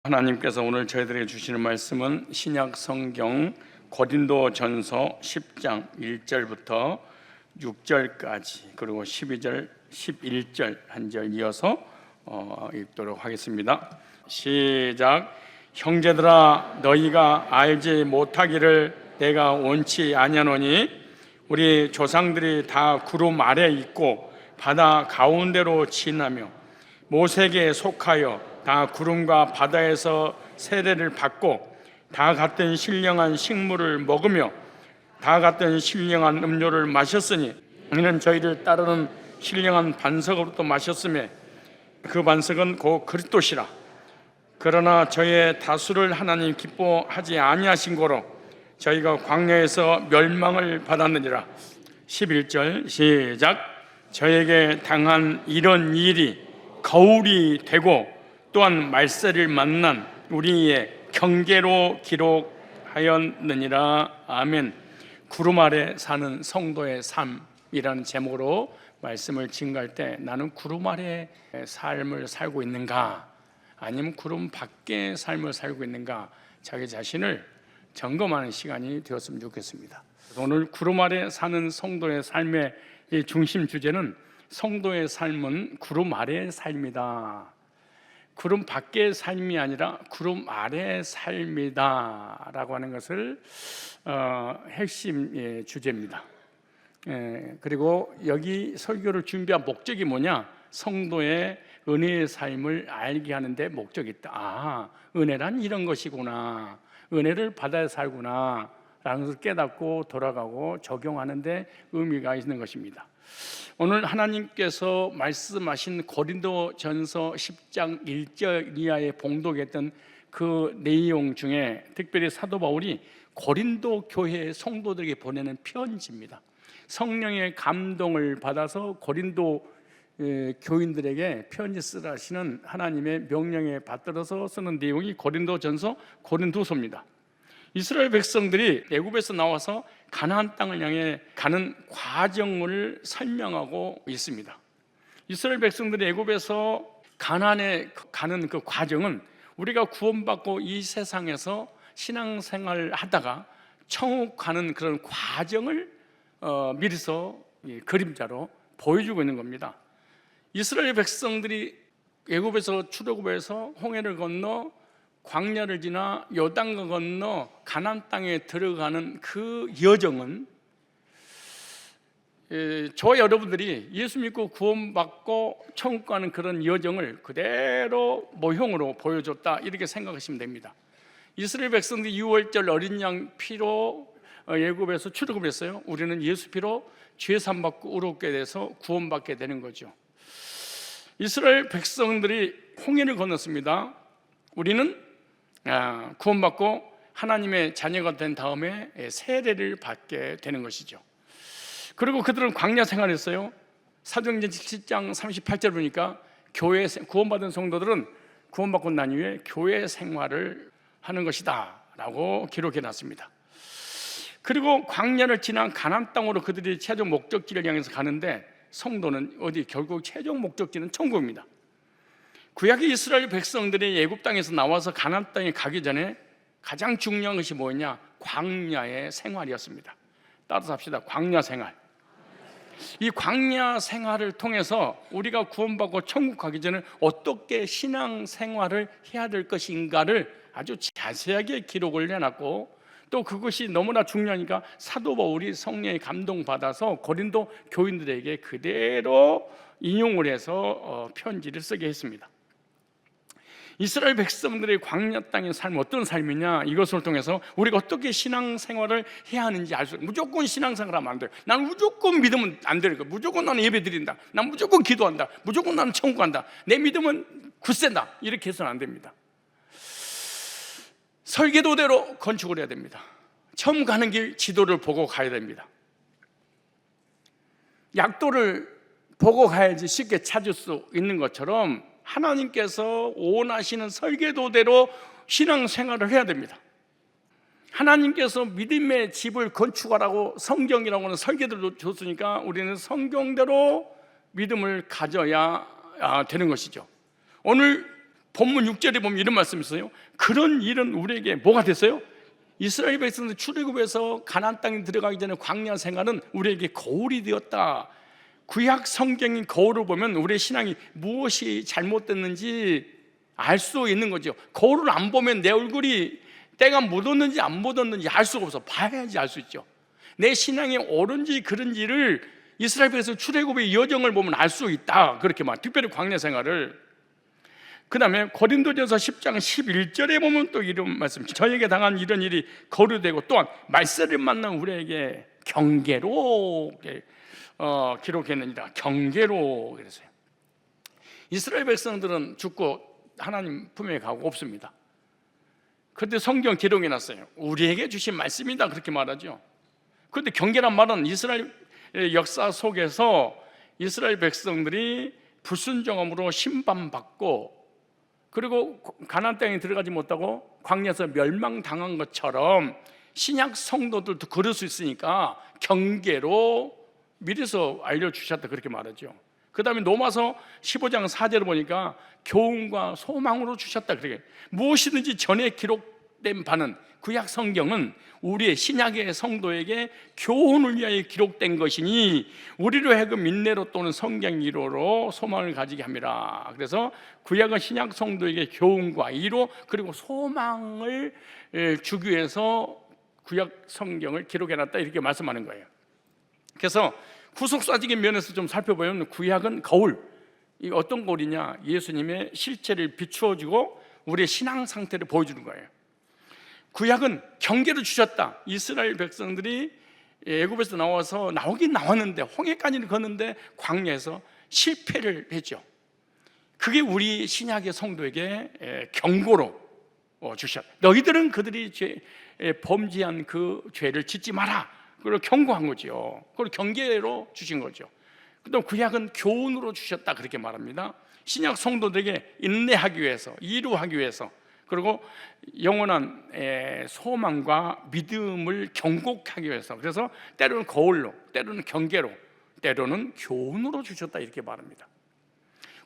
하나님께서 오늘 저희들에게 주시는 말씀은 신약 성경 고린도전서 10장 1절부터 6절까지 그리고 12절, 11절 한 절 이어서 읽도록 하겠습니다. 시작. 형제들아, 너희가 알지 못하기를 내가 원치 아니하노니 우리 조상들이 다 구름 아래 있고 바다 가운데로 지나며 모세에게 속하여 다 구름과 바다에서 세례를 받고 다 같은 신령한 식물을 먹으며 다 같은 신령한 음료를 마셨으니 이는 저희를 따르는 신령한 반석으로부터 마셨으며 그 반석은 곧 그리스도시라. 그러나 저희의 다수를 하나님 기뻐하지 아니하신 고로 저희가 광야에서 멸망을 받았느니라. 11절 시작. 저에게 당한 이런 일이 거울이 되고 또한 말세를 만난 우리의 경계로 기록하였느니라. 아멘. 구름 아래 사는 성도의 삶이라는 제목으로 말씀을 증거할 때 나는 구름 아래 삶을 살고 있는가 아니면 구름 밖의 삶을 살고 있는가 자기 자신을 점검하는 시간이 되었으면 좋겠습니다. 오늘 구름 아래 사는 성도의 삶의 중심 주제는 성도의 삶은 구름 아래의 삶이다. 구름 밖의 삶이 아니라 구름 아래의 삶이다 라고 하는 것을 핵심 주제입니다. 그리고 여기 설교를 준비한 목적이 뭐냐? 성도의 은혜의 삶을 알게 하는데 목적이 있다. 은혜란 이런 것이구나, 은혜를 받아야 살구나 라는 것을 깨닫고 돌아가고 적용하는데 의미가 있는 것입니다. 오늘 하나님께서 말씀하신 고린도전서 10장 1절 이하에 봉독했던 그 내용 중에 특별히 사도 바울이 고린도 교회 성도들에게 보내는 편지입니다. 성령의 감동을 받아서 고린도 교인들에게 편지 쓰라 하시는 하나님의 명령에 받들어서 쓰는 내용이 고린도전서, 고린도서입니다. 이스라엘 백성들이 애굽에서 나와서 가나안 땅을 향해 가는 과정을 설명하고 있습니다. 이스라엘 백성들이 애굽에서 가나안에 가는 그 과정은 우리가 구원받고 이 세상에서 신앙생활을 하다가 천국 가는 그런 과정을 미리서 그림자로 보여주고 있는 겁니다. 이스라엘 백성들이 애굽에서 출애굽해서 홍해를 건너 광야를 지나 요단강 건너 가나안 땅에 들어가는 그 여정은 저와 여러분들이 예수 믿고 구원받고 천국 가는 그런 여정을 그대로 모형으로 보여줬다 이렇게 생각하시면 됩니다. 이스라엘 백성들이 6월절 어린 양 피로 애굽에서 출애굽했어요. 우리는 예수 피로 죄 사함 받고 의롭게 돼서 구원받게 되는 거죠. 이스라엘 백성들이 홍해를 건넜습니다. 우리는 구원받고 하나님의 자녀가 된 다음에 세례를 받게 되는 것이죠. 그리고 그들은 광야 생활했어요. 사도행전 7장 38절 보니까 교회 구원받은 성도들은 구원받고 난 이후에 교회 생활을 하는 것이다 라고 기록해 놨습니다. 그리고 광야를 지난 가나안 땅으로 그들이 최종 목적지를 향해서 가는데 성도는 어디? 결국 최종 목적지는 천국입니다. 구약의 이스라엘 백성들이 애굽 땅에서 나와서 가나안 땅에 가기 전에 가장 중요한 것이 뭐냐? 광야의 생활이었습니다. 따라서 합시다. 광야 생활. 이 광야 생활을 통해서 우리가 구원받고 천국 가기 전에 어떻게 신앙 생활을 해야 될 것인가를 아주 자세하게 기록을 해놨고, 또 그것이 너무나 중요하니까 사도 바울이 성령의 감동받아서 고린도 교인들에게 그대로 인용을 해서 편지를 쓰게 했습니다. 이스라엘 백성들의 광야 땅의 삶은 어떤 삶이냐, 이것을 통해서 우리가 어떻게 신앙생활을 해야 하는지 알 수 있어요. 무조건 신앙생활하면 안 돼요. 나는 무조건 믿으면 안 되는 거예요. 무조건 나는 예배 드린다, 난 무조건 기도한다, 무조건 나는 천국 간다, 내 믿음은 굳센다, 이렇게 해서는 안 됩니다. 설계도대로 건축을 해야 됩니다. 처음 가는 길 지도를 보고 가야 됩니다. 약도를 보고 가야지 쉽게 찾을 수 있는 것처럼 하나님께서 원하시는 설계도대로 신앙생활을 해야 됩니다. 하나님께서 믿음의 집을 건축하라고 성경이라고 하는 설계도를 줬으니까 우리는 성경대로 믿음을 가져야 되는 것이죠. 오늘 본문 6절에 보면 이런 말씀이 있어요. 그런 일은 우리에게 뭐가 됐어요? 이스라엘 백성들 출애굽에서 가나안 땅에 들어가기 전에 광야 생활은 우리에게 거울이 되었다. 구약 성경인 거울을 보면 우리의 신앙이 무엇이 잘못됐는지 알 수 있는 거죠. 거울을 안 보면 내 얼굴이 때가 묻었는지 안 묻었는지 알 수가 없어. 봐야지 알 수 있죠. 내 신앙이 옳은지 그른지를 이스라엘 백성 출애굽의 여정을 보면 알 수 있다. 그렇게 말. 특별히 광야 생활을. 그 다음에 고린도전서 10장 11절에 보면 또 이런 말씀. 저에게 당한 이런 일이 거류되고 또한 말세를 만난 우리에게 경계로 기록했느니라. 경계로 그랬어요. 이스라엘 백성들은 죽고 하나님 품에 가고 없습니다. 그런데 성경 기록해 놨어요. 우리에게 주신 말씀이다 그렇게 말하죠. 그런데 경계란 말은 이스라엘 역사 속에서 이스라엘 백성들이 불순종함으로 심판받고 그리고 가나안 땅에 들어가지 못하고 광야에서 멸망당한 것처럼 신약 성도들도 그럴 수 있으니까 경계로 미리서 알려주셨다 그렇게 말하죠. 그 다음에 로마서 15장 4절을 보니까 교훈과 소망으로 주셨다. 그렇게 무엇이든지 전에 기록된 바는 구약 성경은 우리의 신약의 성도에게 교훈을 위하여 기록된 것이니 우리로 하여금 인내로 또는 성경 이로로 소망을 가지게 함이라. 그래서 구약은 신약 성도에게 교훈과 위로 그리고 소망을 주기 위해서 구약 성경을 기록해놨다 이렇게 말씀하는 거예요. 그래서 구속사적인 면에서 좀 살펴보면 구약은 거울, 이 어떤 거울이냐? 예수님의 실체를 비추어주고 우리의 신앙 상태를 보여주는 거예요. 구약은 경계를 주셨다. 이스라엘 백성들이 애굽에서 나오긴 나왔는데 홍해까지는 걷는데 광야에서 실패를 했죠. 그게 우리 신약의 성도에게 경고로 주셨다. 너희들은 그들이 범죄한 그 죄를 짓지 마라. 그걸 경고한 거죠. 그걸 경계로 주신 거죠. 그다음 구약은 교훈으로 주셨다 그렇게 말합니다. 신약 성도들에게 인내하기 위해서, 이루하기 위해서, 그리고 영원한 소망과 믿음을 경고하기 위해서. 그래서 때로는 거울로, 때로는 경계로, 때로는 교훈으로 주셨다 이렇게 말합니다.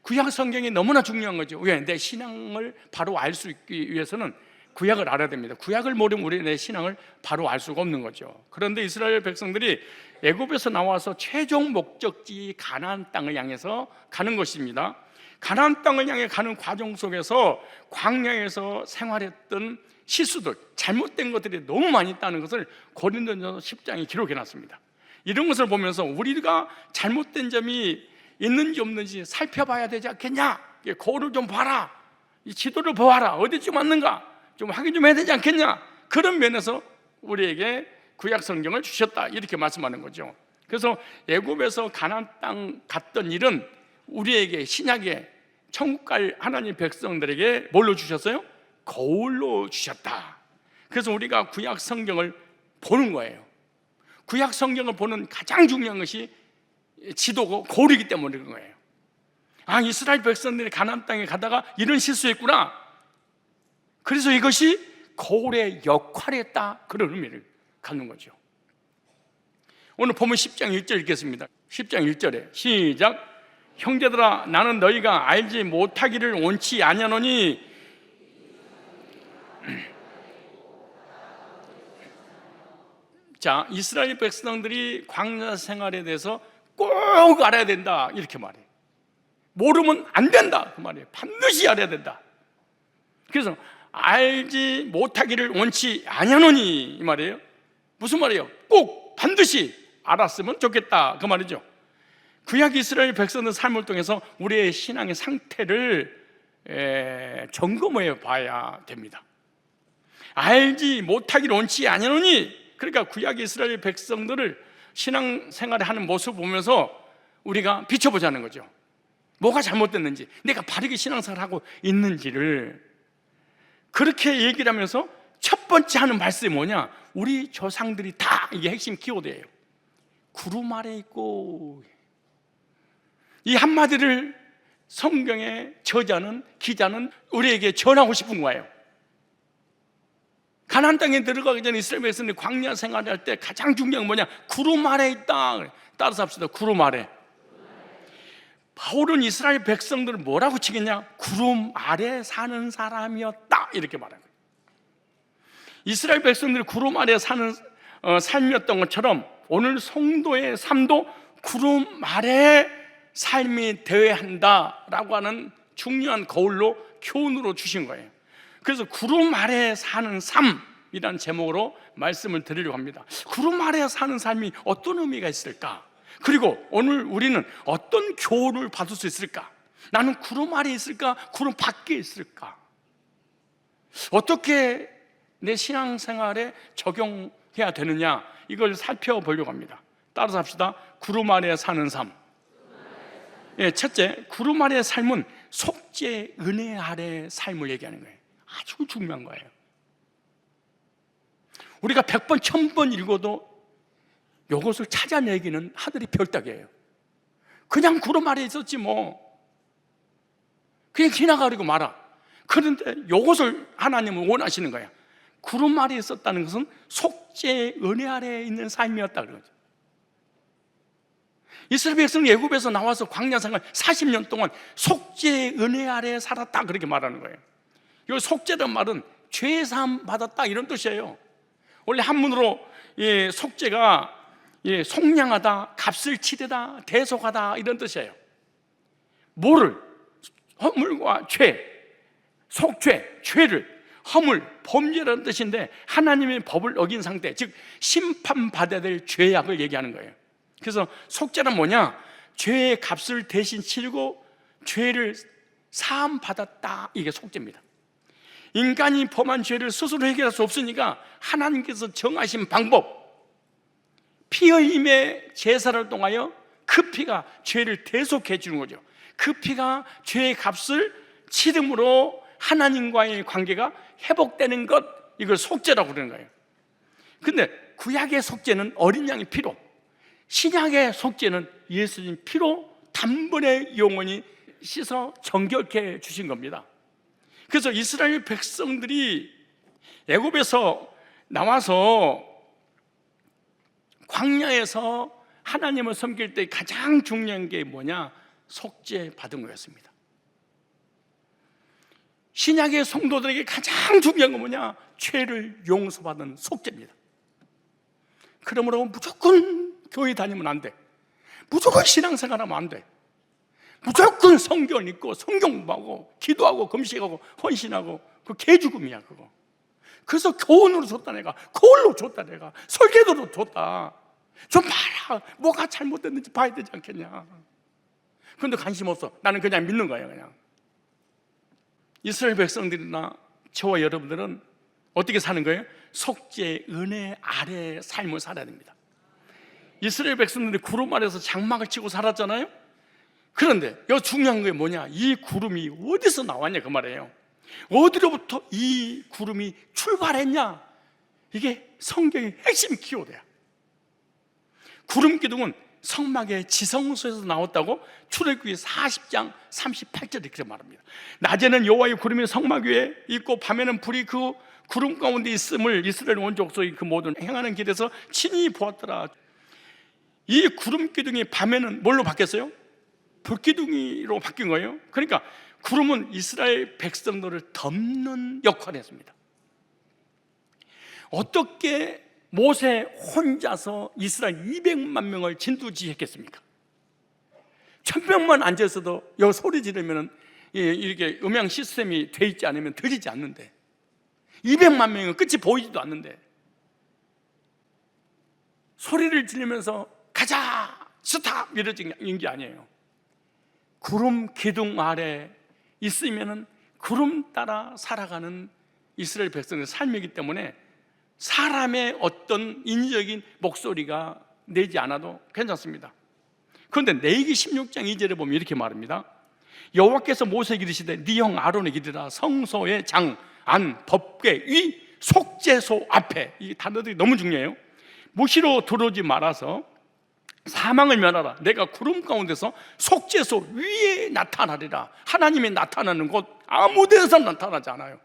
구약 성경이 너무나 중요한 거죠. 왜? 내 신앙을 바로 알 수 있기 위해서는 구약을 알아야 됩니다. 구약을 모르면 우리 내 신앙을 바로 알 수가 없는 거죠. 그런데 이스라엘 백성들이 애굽에서 나와서 최종 목적지 가나안 땅을 향해서 가는 것입니다. 가나안 땅을 향해 가는 과정 속에서 광야에서 생활했던 실수들, 잘못된 것들이 너무 많이 있다는 것을 고린도전서 10장에 기록해 놨습니다. 이런 것을 보면서 우리가 잘못된 점이 있는지 없는지 살펴봐야 되지 않겠냐? 거울을 좀 봐라, 이 지도를 보아라, 어디쯤 왔는가 좀 확인 좀 해야 되지 않겠냐? 그런 면에서 우리에게 구약 성경을 주셨다 이렇게 말씀하는 거죠. 그래서 애굽에서 가나안 땅 갔던 일은 우리에게 신약의 천국 갈 하나님 백성들에게 뭘로 주셨어요? 거울로 주셨다. 그래서 우리가 구약 성경을 보는 거예요. 구약 성경을 보는 가장 중요한 것이 지도고 거울이기 때문에 그런 거예요. 아, 이스라엘 백성들이 가나안 땅에 가다가 이런 실수했구나. 그래서 이것이 거울의 역할이었다 그런 의미를 갖는 거죠. 오늘 보면 10장 1절 읽겠습니다. 10장 1절에 시작. 형제들아 나는 너희가 알지 못하기를 원치 아니하노니 자, 이스라엘 백성들이 광야 생활에 대해서 꼭 알아야 된다 이렇게 말해요. 모르면 안 된다 그 말이에요. 반드시 알아야 된다. 그래서 알지 못하기를 원치 아니하노니 이 말이에요. 무슨 말이에요? 꼭 반드시 알았으면 좋겠다 그 말이죠. 구약 이스라엘 백성들 삶을 통해서 우리의 신앙의 상태를 점검해 봐야 됩니다. 알지 못하기를 원치 아니하노니, 그러니까 구약 이스라엘 백성들을 신앙생활을 하는 모습을 보면서 우리가 비춰보자는 거죠. 뭐가 잘못됐는지, 내가 바르게 신앙생활을 하고 있는지를 그렇게 얘기를 하면서 첫 번째 하는 말씀이 뭐냐? 우리 조상들이 다, 이게 핵심 키워드예요. 구름 아래 있고, 이 한마디를 성경의 저자는, 기자는 우리에게 전하고 싶은 거예요. 가나안 땅에 들어가기 전에 이스라엘 백성들이 광야 생활할 때 가장 중요한 건 뭐냐? 구름 아래 있다. 따라서 합시다. 구름 아래. 바울은 이스라엘 백성들을 뭐라고 치겠냐? 구름 아래 사는 사람이었다, 이렇게 말한 거예요. 이스라엘 백성들이 구름 아래 사는 삶이었던 것처럼 오늘 성도의 삶도 구름 아래 삶이 되어야 한다라고 하는 중요한 거울로 교훈으로 주신 거예요. 그래서 구름 아래 사는 삶이라는 제목으로 말씀을 드리려고 합니다. 구름 아래 사는 삶이 어떤 의미가 있을까? 그리고 오늘 우리는 어떤 교훈을 받을 수 있을까? 나는 구름 아래에 있을까? 구름 밖에 있을까? 어떻게 내 신앙생활에 적용해야 되느냐, 이걸 살펴보려고 합니다. 따라서 합시다. 구름 아래 사는 삶. 예, 첫째, 구름 아래의 삶은 속죄 은혜 아래 삶을 얘기하는 거예요. 아주 중요한 거예요. 우리가 100번, 1000번 읽어도 이것을 찾아내기는 하늘이 별따기예요. 그냥 구름 아래에 있었지 뭐, 그냥 지나가려고 말아. 그런데 이것을 하나님은 원하시는 거야. 구름 아래에 있었다는 것은 속죄 은혜 아래에 있는 삶이었다 그러죠. 이스라엘 백성은 애굽에서 나와서 광야 생활 40년 동안 속죄 은혜 아래에 살았다, 그렇게 말하는 거예요. 이 속죄란 말은 죄 사함 받았다, 이런 뜻이에요. 원래 한문으로 속죄가 속량하다, 값을 치르다, 대속하다, 이런 뜻이에요. 뭐를? 허물과 죄, 속죄, 죄를, 허물, 범죄라는 뜻인데 하나님의 법을 어긴 상태, 즉 심판받아야 될 죄악을 얘기하는 거예요. 그래서 속죄란 뭐냐? 죄의 값을 대신 치르고 죄를 사함 받았다, 이게 속죄입니다. 인간이 범한 죄를 스스로 해결할 수 없으니까 하나님께서 정하신 방법, 피 흘림의 제사를 통하여 그 피가 죄를 대속해 주는 거죠. 그 피가 죄의 값을 치름으로 하나님과의 관계가 회복되는 것, 이걸 속죄라고 그러는 거예요. 근데 구약의 속죄는 어린 양의 피로, 신약의 속죄는 예수님 피로 단번에 영원히 씻어 정결케 주신 겁니다. 그래서 이스라엘 백성들이 애굽에서 나와서 광야에서 하나님을 섬길 때 가장 중요한 게 뭐냐? 속죄 받은 거였습니다. 신약의 성도들에게 가장 중요한 건 뭐냐? 죄를 용서받은 속죄입니다. 그러므로 무조건 교회 다니면 안 돼. 무조건 신앙생활하면 안 돼. 무조건 성경 읽고 성경 공부하고 기도하고 금식하고 헌신하고, 그 개죽음이야 그거. 그래서 교훈으로 줬다 내가, 거울로 줬다 내가, 설계도로 줬다. 좀 봐라, 뭐가 잘못됐는지 봐야 되지 않겠냐. 그런데 관심 없어. 나는 그냥 믿는 거예요. 그냥 이스라엘 백성들이나 저와 여러분들은 어떻게 사는 거예요? 속죄 은혜 아래 삶을 살아야 됩니다. 이스라엘 백성들이 구름 아래서 장막을 치고 살았잖아요. 그런데 여기 중요한 게 뭐냐? 이 구름이 어디서 나왔냐, 그 말이에요. 어디로부터 이 구름이 출발했냐? 이게 성경의 핵심 키워드야. 구름 기둥은 성막의 지성소에서 나왔다고 출애굽기 40장 38절에 그렇게 말합니다. 낮에는 여호와의 구름이 성막 위에 있고 밤에는 불이 그 구름 가운데 있음을 이스라엘 온 족속이 그 모든 행하는 길에서 친히 보았더라. 이 구름 기둥이 밤에는 뭘로 바뀌었어요? 불기둥이로 바뀐 거예요. 그러니까 구름은 이스라엘 백성들을 덮는 역할을 했습니다. 어떻게 모세 혼자서 이스라엘 200만 명을 진두지휘했겠습니까? 1000명만 앉아있어도 여기 소리 지르면 이렇게 음향 시스템이 돼 있지 않으면 들리지 않는데, 200만 명은 끝이 보이지도 않는데 소리를 지르면서 가자, 스탑, 이러는 게 아니에요. 구름 기둥 아래 있으면은 구름 따라 살아가는 이스라엘 백성의 삶이기 때문에 사람의 어떤 인위적인 목소리가 내지 않아도 괜찮습니다. 그런데 레위기 16장 2절에 보면 이렇게 말합니다. 여호와께서 모세에게 이르시되 네 형 아론에게 이르라, 성소의 장, 안, 법궤, 위, 속죄소 앞에, 이 단어들이 너무 중요해요. 무시로 들어오지 말아서 사망을 면하라. 내가 구름 가운데서 속죄소 위에 나타나리라. 하나님이 나타나는 곳 아무 데서 나타나지 않아요.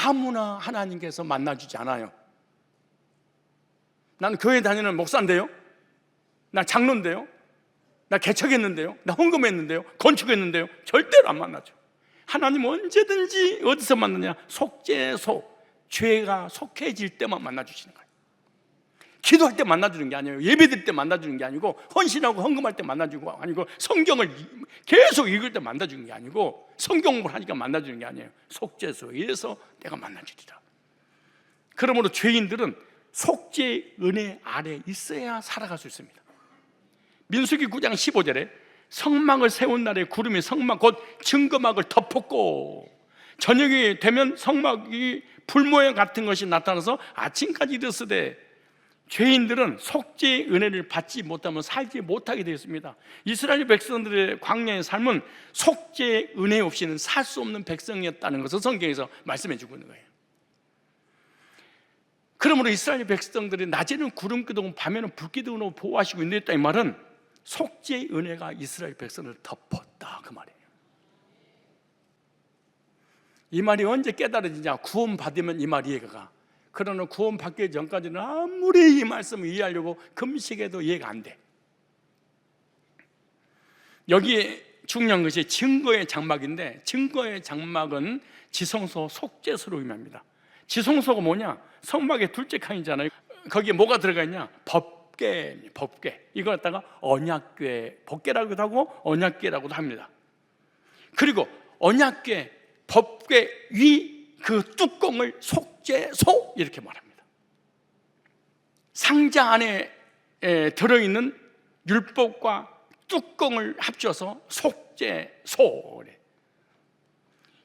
아무나 하나님께서 만나주지 않아요. 나는 교회 다니는 목사인데요, 난 장로인데요, 나 개척했는데요, 나 헌금했는데요, 건축했는데요. 절대로 안 만나죠. 하나님 언제든지 어디서 만나냐? 속죄소, 죄가 속해질 때만 만나주시는 거예요. 기도할 때 만나주는 게 아니에요. 예배드릴 때 만나주는 게 아니고, 헌신하고 헌금할 때 만나주는 거 아니고, 성경을 계속 읽을 때 만나주는 게 아니고, 성경을 하니까 만나주는 게 아니에요. 속죄소에서 내가 만나주리라. 그러므로 죄인들은 속죄의 은혜 아래 있어야 살아갈 수 있습니다. 민수기 9장 15절에 성막을 세운 날에 구름이 성막 곧 증거막을 덮었고, 저녁이 되면 성막이 불 모양 같은 것이 나타나서 아침까지 이르시되, 죄인들은 속죄의 은혜를 받지 못하면 살지 못하게 되었습니다. 이스라엘 백성들의 광야의 삶은 속죄의 은혜 없이는 살 수 없는 백성이었다는 것을 성경에서 말씀해 주고 있는 거예요. 그러므로 이스라엘 백성들이 낮에는 구름 기둥, 밤에는 불 기둥으로 보호하시고 인도했다, 이 말은 속죄의 은혜가 이스라엘 백성을 덮었다, 그 말이에요. 이 말이 언제 깨달아지냐? 구원 받으면 이 말이 이해가 가. 그러나 구원 받기 전까지는 아무리 이 말씀을 이해하려고 금식해도 이해가 안 돼. 여기에 중요한 것이 증거의 장막인데, 증거의 장막은 지성소 속죄소로 의미합니다. 지성소가 뭐냐? 성막의 둘째 칸이잖아요. 거기에 뭐가 들어가 있냐? 법궤. 이걸 갖다가 언약궤, 법궤라고도 하고 언약궤라고도 합니다. 그리고 언약궤, 법궤 위 그 뚜껑을 속죄소 이렇게 말합니다. 상자 안에 들어있는 율법과 뚜껑을 합쳐서 속죄소,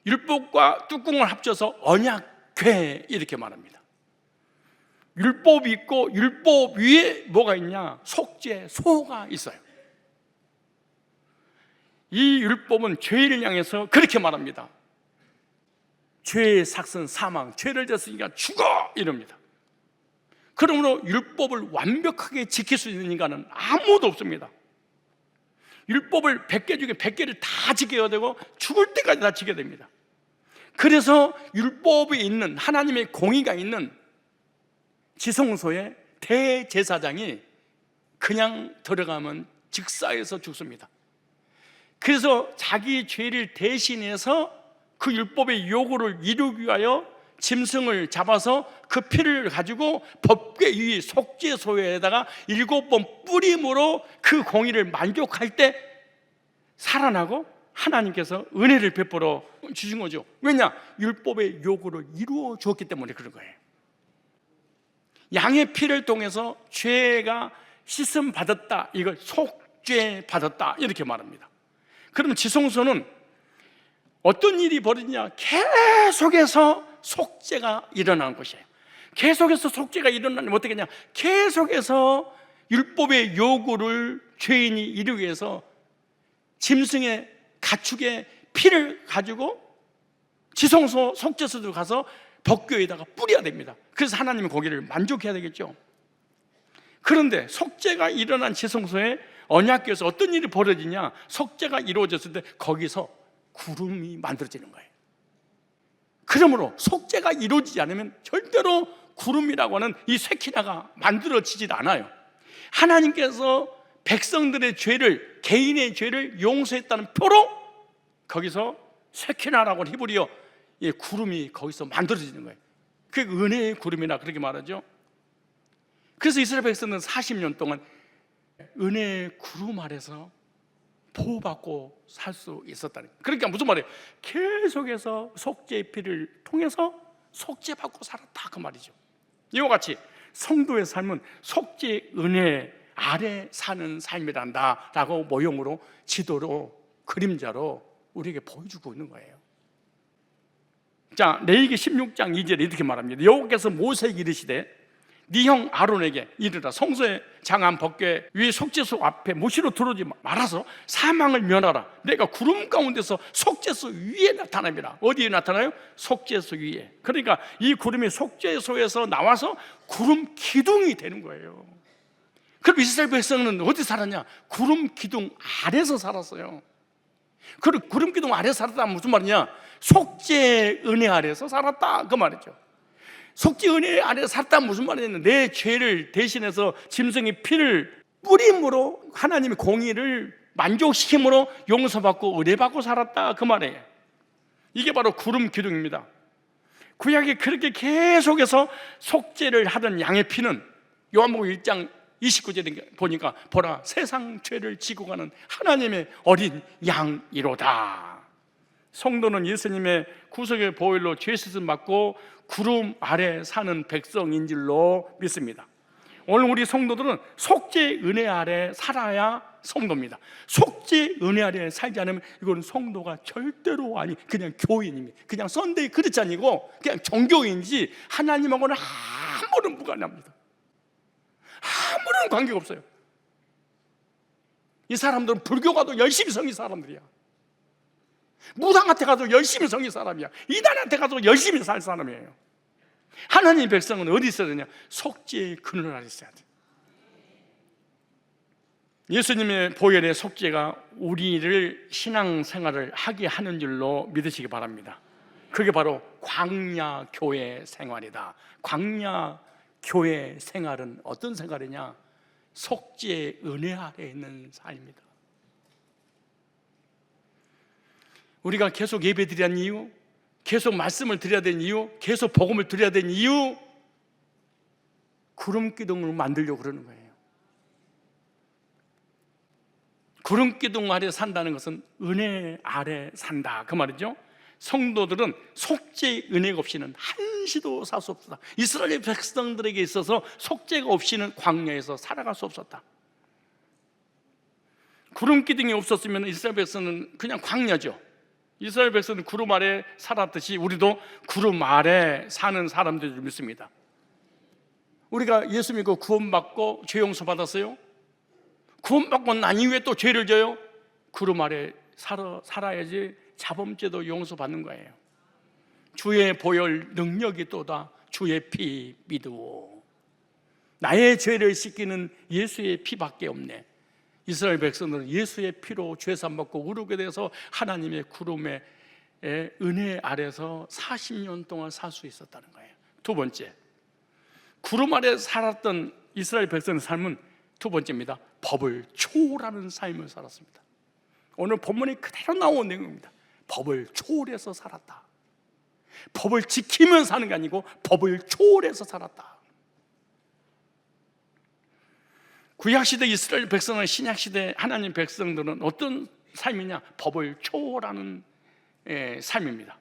율법과 뚜껑을 합쳐서 언약궤 이렇게 말합니다. 율법이 있고 율법 위에 뭐가 있냐? 속죄소가 있어요. 이 율법은 죄를 향해서 그렇게 말합니다. 죄의 삭은 사망, 죄를 졌으니까 죽어 이럽니다. 그러므로 율법을 완벽하게 지킬 수 있는 인간은 아무도 없습니다. 율법을 100개 중에 100개를 다 지켜야 되고 죽을 때까지 다 지켜야 됩니다. 그래서 율법이 있는, 하나님의 공의가 있는 지성소에 대제사장이 그냥 들어가면 즉사해서 죽습니다. 그래서 자기 죄를 대신해서 그 율법의 요구를 이루기 위하여 짐승을 잡아서 그 피를 가지고 법궤 위 속죄소에다가 7번 뿌림으로 그 공의를 만족할 때 살아나고 하나님께서 은혜를 베풀어 주신 거죠. 왜냐? 율법의 요구를 이루어 주었기 때문에 그런 거예요. 양의 피를 통해서 죄가 씻음 받았다, 이걸 속죄 받았다 이렇게 말합니다. 그러면 지성소는 어떤 일이 벌어지냐? 계속해서 속죄가 일어나는 것이에요. 계속해서 속죄가 일어나면 어떻게 하냐? 계속해서 율법의 요구를 죄인이 이루기 위해서 짐승의 가축의 피를 가지고 지성소 속죄소로 가서 법궤에다가 뿌려야 됩니다. 그래서 하나님은 거기를 만족해야 되겠죠. 그런데 속죄가 일어난 지성소에 언약궤에서 어떤 일이 벌어지냐? 속죄가 이루어졌을 때 거기서 구름이 만들어지는 거예요. 그러므로 속죄가 이루어지지 않으면 절대로 구름이라고 하는 이 쉐키나가 만들어지지 않아요. 하나님께서 백성들의 죄를, 개인의 죄를 용서했다는 표로 거기서 쉐키나라고 하는 히브리어 구름이 거기서 만들어지는 거예요. 그게 은혜의 구름이라 그렇게 말하죠. 그래서 이스라엘 백성들은 40년 동안 은혜의 구름 아래서 보호받고 살 수 있었다는 거예요. 그러니까 무슨 말이에요? 계속해서 속죄의 피를 통해서 속죄받고 살았다, 그 말이죠. 이와 같이 성도의 삶은 속죄의 은혜 아래 사는 삶이란다 라고 모형으로, 지도로, 그림자로 우리에게 보여주고 있는 거예요. 자, 레위기 16장 2절에 이렇게 말합니다. 여호와께서 모세에게 이르시되 네 형 아론에게 이르라. 성소의 장한 법궤 위 속죄소 앞에 무시로 들어오지 말아서 사망을 면하라. 내가 구름 가운데서 속죄소 위에 나타납니다. 어디에 나타나요? 속죄소 위에. 그러니까 이 구름이 속죄소에서 나와서 구름 기둥이 되는 거예요. 그럼 이스라엘 백성은 어디 살았냐? 구름 기둥 아래서 살았어요. 그리고 구름 기둥 아래서 살았다면 무슨 말이냐? 속죄 은혜 아래서 살았다, 그 말이죠. 속죄 은혜 아래서 살았다면 무슨 말이냐? 내 죄를 대신해서 짐승의 피를 뿌림으로 하나님의 공의를 만족시킴으로 용서받고 은혜받고 살았다, 그 말이에요. 이게 바로 구름 기둥입니다. 구약에 그렇게 계속해서 속죄를 하던 양의 피는 요한복음 1장 29절에 보니까 보라, 세상 죄를 지고 가는 하나님의 어린 양이로다. 성도는 예수님의 구속의 보혈로 죄 씻음 받고 구름 아래 사는 백성인 줄로 믿습니다. 오늘 우리 성도들은 속죄 은혜 아래 살아야 성도입니다. 속죄 은혜 아래 살지 않으면 이건 성도가 절대로 아니, 그냥 교인입니다. 그냥 썬데이 크리스찬이고 그냥 종교인이지 하나님하고는 아무런 무관합니다. 아무런 관계가 없어요. 이 사람들은 불교 가도 열심히 섬긴 사람들이야. 무당한테 가도 열심히 섬긴 사람이야. 이단한테 가도 열심히 살 사람이에요. 하나님의 백성은 어디 있어야 되냐? 속죄의 그늘 아래 있어야 돼. 예수님의 보혈의 속죄가 우리를 신앙생활을 하게 하는 줄로 믿으시기 바랍니다. 그게 바로 광야교회 생활이다. 광야교회 생활은 어떤 생활이냐? 속죄의 은혜 아래에 있는 삶입니다. 우리가 계속 예배 드려야 하는 이유, 계속 말씀을 드려야 되는 이유, 계속 복음을 드려야 되는 이유, 구름기둥을 만들려고 그러는 거예요. 구름기둥 아래 산다는 것은 은혜 아래 산다, 그 말이죠. 성도들은 속죄의 은혜가 없이는 한시도 살 수 없었다. 이스라엘 백성들에게 있어서 속죄가 없이는 광야에서 살아갈 수 없었다. 구름기둥이 없었으면 이스라엘 백성은 그냥 광야죠. 이스라엘 백성은 구름 아래 살았듯이 우리도 구름 아래 사는 사람들을 믿습니다. 우리가 예수 믿고 구원받고 죄 용서 받았어요? 구원받고 난 이후에 또 죄를 져요? 구름 아래 살아야지 자범죄도 용서받는 거예요. 주의 보혈 능력이 또다 주의 피 믿으오. 나의 죄를 씻기는 예수의 피밖에 없네. 이스라엘 백성들은 예수의 피로 죄산 받고 의롭게 돼서 하나님의 구름의 은혜 아래서 40년 동안 살 수 있었다는 거예요. 두 번째, 구름 아래 살았던 이스라엘 백성의 삶은 두 번째입니다. 법을 초월하는 삶을 살았습니다. 오늘 본문에 그대로 나온 내용입니다. 법을 초월해서 살았다. 법을 지키면 사는 게 아니고 법을 초월해서 살았다. 구약시대 이스라엘 백성과 신약시대 하나님 백성들은 어떤 삶이냐? 법을 초월하는 삶입니다.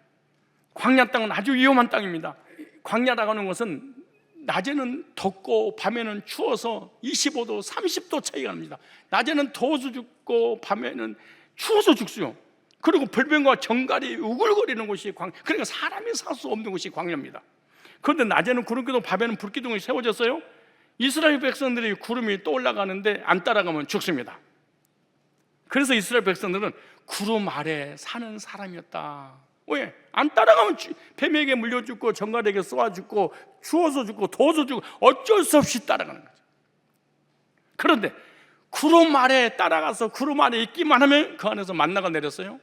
광야 땅은 아주 위험한 땅입니다. 광야라고 하는 것은 낮에는 덥고 밤에는 추워서 25도, 30도 차이가 납니다. 낮에는 더워서 죽고 밤에는 추워서 죽수요. 그리고 불변과 정갈이 우글거리는 곳이 그러니까 사람이 살 수 없는 곳이 광야입니다. 그런데 낮에는 구름기둥, 밤에는 불기둥이 세워졌어요. 이스라엘 백성들이 구름이 또 올라가는데 안 따라가면 죽습니다. 그래서 이스라엘 백성들은 구름 아래 사는 사람이었다. 왜? 안 따라가면 뱀에게 물려 죽고 정갈에게 쏘아 죽고 추워서 죽고 더워서 죽고 어쩔 수 없이 따라가는 거죠. 그런데 구름 아래 따라가서 구름 아래 있기만 하면 그 안에서 만나가 내렸어요.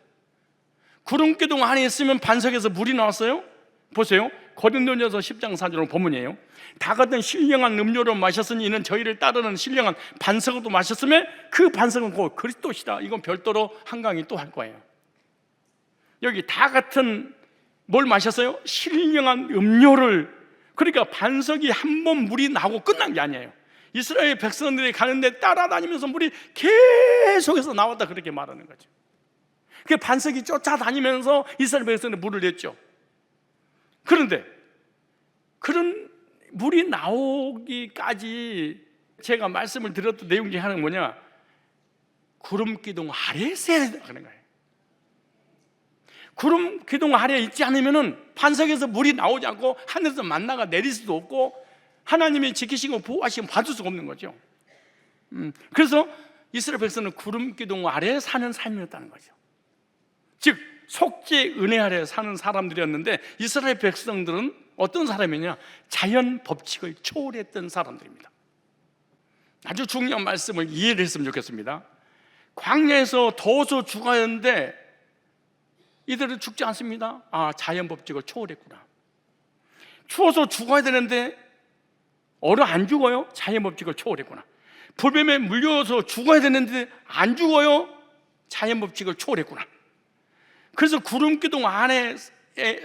구름기둥 안에 있으면 반석에서 물이 나왔어요. 보세요. 고린도전서 10장 4절 본문이에요. 다 같은 신령한 음료를 마셨으니 이는 저희를 따르는 신령한 반석도 마셨으면 그 반석은 곧 그리스도시다. 이건 별도로 한강이 또 할 거예요. 여기 다 같은 뭘 마셨어요? 신령한 음료를. 그러니까 반석이 한 번 물이 나고 끝난 게 아니에요. 이스라엘 백성들이 가는데 따라다니면서 물이 계속해서 나왔다, 그렇게 말하는 거죠. 그 반석이 쫓아다니면서 이스라엘 백성들이 물을 냈죠. 그런데 그런 물이 나오기까지 제가 말씀을 드렸던 내용 중에 하나는 뭐냐? 구름기둥 아래에 있어야 된다는 거예요. 구름기둥 아래에 있지 않으면 반석에서 물이 나오지 않고 하늘에서 만나가 내릴 수도 없고 하나님이 지키시고 보호하시고 받을 수가 없는 거죠. 그래서 이스라엘 백성은 구름기둥 아래에 사는 삶이었다는 거죠. 즉 속죄 은혜 아래 사는 사람들이었는데 이스라엘 백성들은 어떤 사람이냐? 자연 법칙을 초월했던 사람들입니다. 아주 중요한 말씀을 이해를 했으면 좋겠습니다. 광야에서 더워서 죽어야 하는데 이들은 죽지 않습니다. 아, 자연 법칙을 초월했구나. 추워서 죽어야 되는데 얼어 안 죽어요? 자연 법칙을 초월했구나. 불뱀에 물려서 죽어야 되는데 안 죽어요? 자연 법칙을 초월했구나. 그래서 구름기둥 안에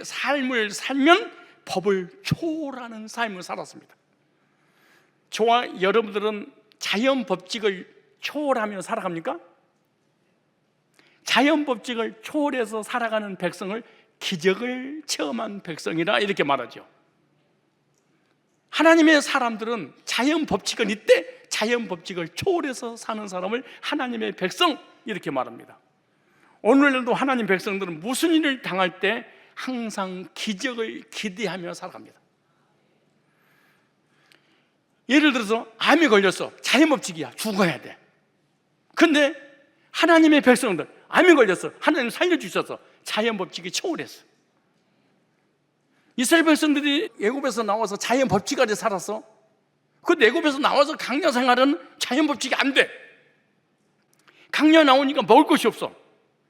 삶을 살면 법을 초월하는 삶을 살았습니다. 저와 여러분들은 자연 법칙을 초월하며 살아갑니까? 자연 법칙을 초월해서 살아가는 백성을 기적을 체험한 백성이라 이렇게 말하죠. 하나님의 사람들은 자연 법칙은 있대 자연 법칙을 초월해서 사는 사람을 하나님의 백성 이렇게 말합니다. 오늘날도 하나님 백성들은 무슨 일을 당할 때 항상 기적을 기대하며 살아갑니다. 예를 들어서 암이 걸렸어. 자연 법칙이야. 죽어야 돼. 근데 하나님의 백성들 암이 걸렸어. 하나님 살려주셔서 자연 법칙이 초월했어. 이스라엘 백성들이 애굽에서 나와서 자연 법칙 아래 살았어. 그 애굽에서 나와서 강야 생활은 자연 법칙이 안 돼. 강야 나오니까 먹을 것이 없어.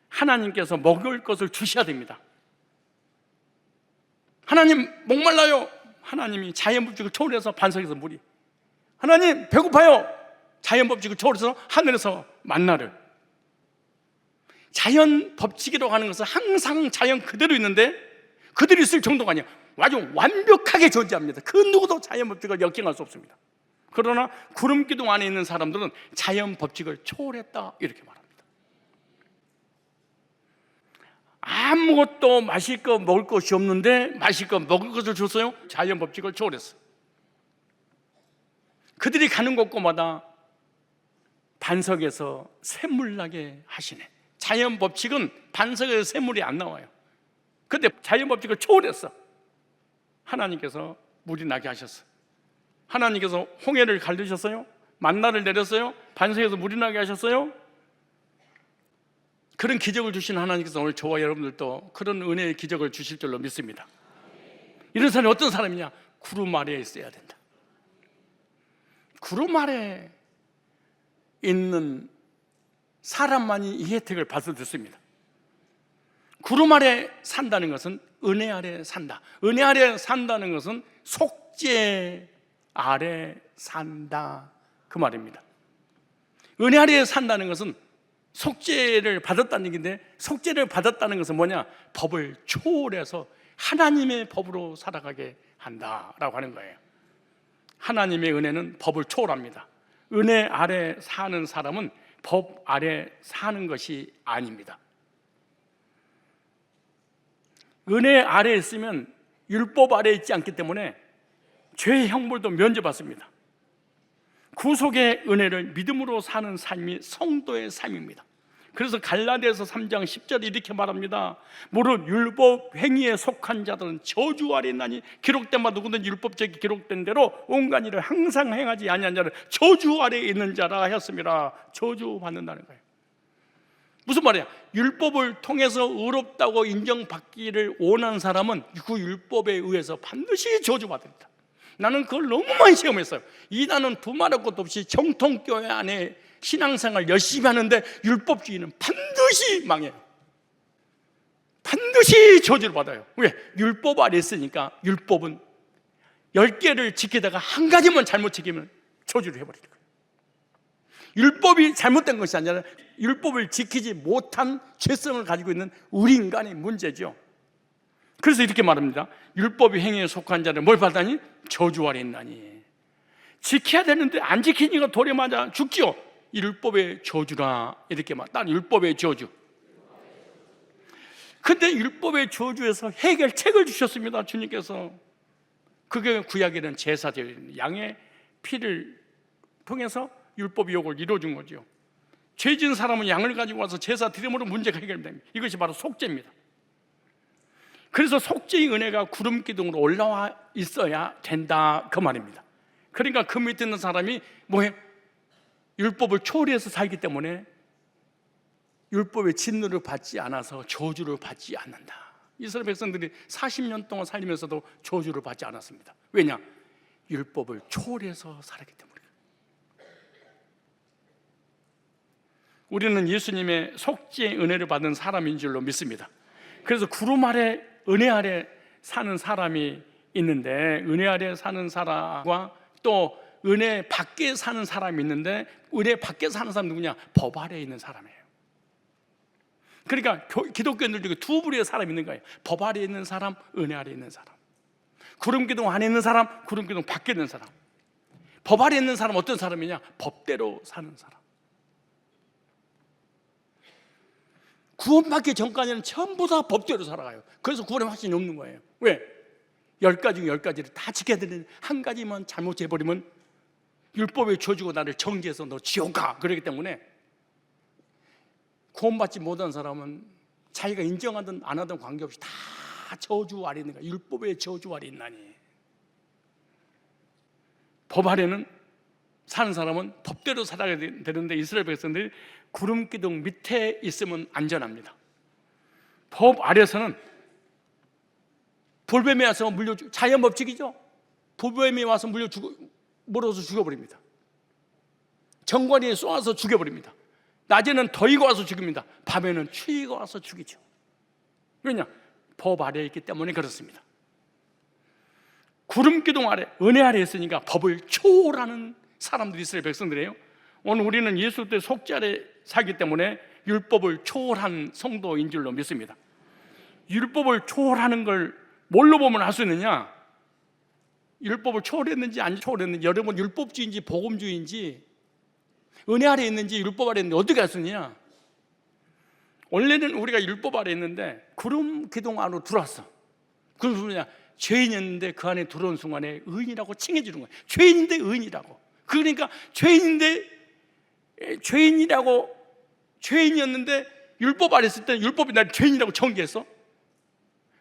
하나님께서 먹을 것을 주셔야 됩니다. 하나님 목말라요. 하나님이 자연 법칙을 초월해서 반석에서 물이. 하나님 배고파요. 자연 법칙을 초월해서 하늘에서 만나를. 자연 법칙이라고 하는 것은 항상 자연 그대로 있는데 그대로 있을 정도가 아니야. 아주 완벽하게 존재합니다. 그 누구도 자연 법칙을 역경할 수 없습니다. 그러나 구름기둥 안에 있는 사람들은 자연 법칙을 초월했다 이렇게 말합니다. 아무것도 마실 거 먹을 것이 없는데 마실 거 먹을 것을 줬어요. 자연 법칙을 초월했어. 그들이 가는 곳곳마다 반석에서 샘물 나게 하시네. 자연 법칙은 반석에서 샘물이 안 나와요. 근데 자연 법칙을 초월했어. 하나님께서 물이 나게 하셨어. 하나님께서 홍해를 갈르셨어요. 만나를 내렸어요. 반석에서 물이 나게 하셨어요. 그런 기적을 주신 하나님께서 오늘 저와 여러분들도 그런 은혜의 기적을 주실 줄로 믿습니다. 이런 사람이 어떤 사람이냐? 구름 아래에 있어야 된다. 구름 아래에 있는 사람만이 이 혜택을 받을 수 있습니다. 구름 아래 산다는 것은 은혜 아래 산다. 은혜 아래 산다는 것은 속죄 아래 산다 그 말입니다. 은혜 아래 산다는 것은 속죄를 받았다는 얘기인데, 속죄를 받았다는 것은 뭐냐? 법을 초월해서 하나님의 법으로 살아가게 한다라고 하는 거예요. 하나님의 은혜는 법을 초월합니다. 은혜 아래 사는 사람은 법 아래 사는 것이 아닙니다. 은혜 아래에 있으면 율법 아래에 있지 않기 때문에 죄의 형벌도 면제받습니다. 구속의 은혜를 믿음으로 사는 삶이 성도의 삶입니다. 그래서 갈라디아서 3장 10절에 이렇게 말합니다. 무릇 율법 행위에 속한 자들은 저주 아래 있나니 기록된 바 누구든지 율법적이 기록된 대로 온갖 일을 항상 행하지 아니한 자를 저주 아래에 있는 자라 하였습니다. 저주 받는다는 거예요. 무슨 말이야? 율법을 통해서 의롭다고 인정받기를 원하는 사람은 그 율법에 의해서 반드시 저주받습니다. 나는 그걸 너무 많이 체험했어요. 이단은 두말할 것도 없이 정통교회 안에 신앙생활 열심히 하는데 율법주의는 반드시 망해요. 반드시 저주를 받아요. 왜? 율법 아래 있으니까. 율법은 10개를 지키다가 한 가지만 잘못 지키면 저주를 해버리는 거예요. 율법이 잘못된 것이 아니라 율법을 지키지 못한 죄성을 가지고 있는 우리 인간의 문제죠. 그래서 이렇게 말합니다. 율법이 행위에 속한 자를 뭘 받다니? 저주 아래 있나니. 지켜야 되는데 안 지키니까 돌에 맞아 죽지요. 율법의 저주라 이렇게 말. 난 율법의 저주. 근데 율법의 저주에서 해결책을 주셨습니다. 주님께서. 그게 구약에는 제사제일 양의 피를 통해서 율법의 요구를 이루어준 거죠. 죄 지은 사람은 양을 가지고 와서 제사 드림으로 문제가 해결됩니다. 이것이 바로 속죄입니다. 그래서 속죄의 은혜가 구름 기둥으로 올라와 있어야 된다 그 말입니다. 그러니까 그 밑에 있는 사람이 뭐해? 율법을 초월해서 살기 때문에 율법의 진노를 받지 않아서 저주를 받지 않는다. 이스라엘 백성들이 40년 동안 살면서도 저주를 받지 않았습니다. 왜냐? 율법을 초월해서 살았기 때문에. 우리는 예수님의 속죄의 은혜를 받은 사람인 줄로 믿습니다. 그래서 구름 아래 은혜 아래 사는 사람이 있는데, 은혜 아래 사는 사람과 또 은혜 밖에 사는 사람이 있는데, 은혜 밖에 사는 사람 누구냐? 법 아래에 있는 사람이에요. 그러니까 기독교인들 중에 두 부류의 사람이 있는 거예요. 법 아래에 있는 사람, 은혜 아래에 있는 사람. 구름기둥 안에 있는 사람, 구름기둥 밖에 있는 사람. 법 아래에 있는 사람 어떤 사람이냐? 법대로 사는 사람. 구원받기 전까지는 전부 다 법대로 살아가요. 그래서 구원의 확신이 없는 거예요. 왜? 10가지 중 10가지를 다 지켜야 되는 한 가지만 잘못해버리면 율법에 줘주고 나를 정죄해서 너 지옥 가. 그렇기 때문에 구원받지 못한 사람은 자기가 인정하든 안 하든 관계없이 다 저주 아래 있는 거야. 율법의 저주 아래 있나니. 법 아래는 사는 사람은 법대로 살아야 되는데 이스라엘 백성들이 구름기둥 밑에 있으면 안전합니다. 법 아래서는 돌뱀이 와서 자연 법칙이죠. 돌뱀이 와서 물어서 죽여버립니다. 정관이에 쏘아서 죽여버립니다. 낮에는 더위가 와서 죽입니다. 밤에는 추위가 와서 죽이죠. 왜냐? 법 아래에 있기 때문에 그렇습니다. 구름기둥 아래, 은혜 아래에 있으니까 법을 초월하는 사람들이 이스라엘 백성들이에요. 오늘 우리는 예수 때 속죄 아래 살기 때문에 율법을 초월한 성도인 줄로 믿습니다. 율법을 초월하는 걸 뭘로 보면 알 수 있느냐? 율법을 초월했는지 안 초월했는지, 여러분 율법주의인지 복음주의인지 은혜 아래에 있는지 율법 아래에 있는지 어떻게 알 수 있느냐? 원래는 우리가 율법 아래에 있는데 구름 기둥 안으로 들어왔어. 그럼 뭐냐? 죄인이었는데 그 안에 들어온 순간에 의인이라고 칭해주는 거예요. 죄인인데 의인이라고. 그러니까 죄인이었는데 율법 아래 있을 때는 율법이 날 죄인이라고 정죄했어.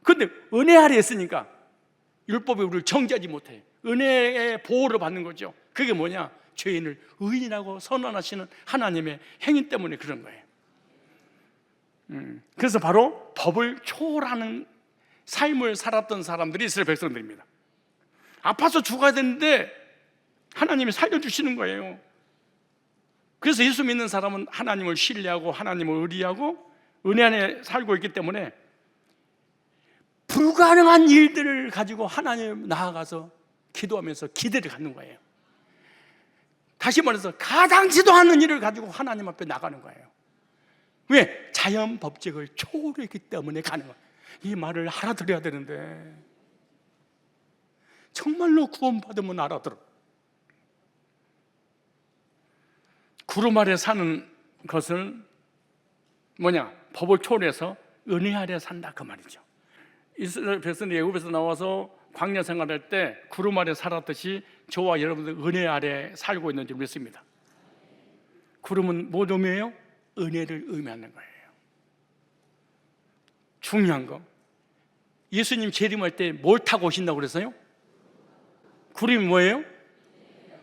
그런데 은혜 아래에 있으니까 율법이 우리를 정죄하지 못해. 은혜의 보호를 받는 거죠. 그게 뭐냐? 죄인을 의인이라고 선언하시는 하나님의 행위 때문에 그런 거예요. 그래서 바로 법을 초월하는 삶을 살았던 사람들이 이스라엘 백성들입니다. 아파서 죽어야 되는데 하나님이 살려주시는 거예요. 그래서 예수 믿는 사람은 하나님을 신뢰하고 하나님을 의리하고 은혜 안에 살고 있기 때문에 불가능한 일들을 가지고 하나님 나아가서 기도하면서 기대를 갖는 거예요. 다시 말해서 가당치도 않는 일을 가지고 하나님 앞에 나가는 거예요. 왜? 자연 법칙을 초월했기 때문에 가는 거예요. 이 말을 알아들어야 되는데 정말로 구원받으면 알아들어. 구름 아래 사는 것은 뭐냐? 법을 초월해서 은혜 아래 산다 그 말이죠. 이스라엘 백성들이 애굽에서 나와서 광야 생활할 때 구름 아래 살았듯이 저와 여러분들 은혜 아래 살고 있는 줄 믿습니다. 구름은 뭐 의미해요? 은혜를 의미하는 거예요. 중요한 거, 예수님 재림할 때 뭘 타고 오신다고 그랬어요? 구름이 뭐예요?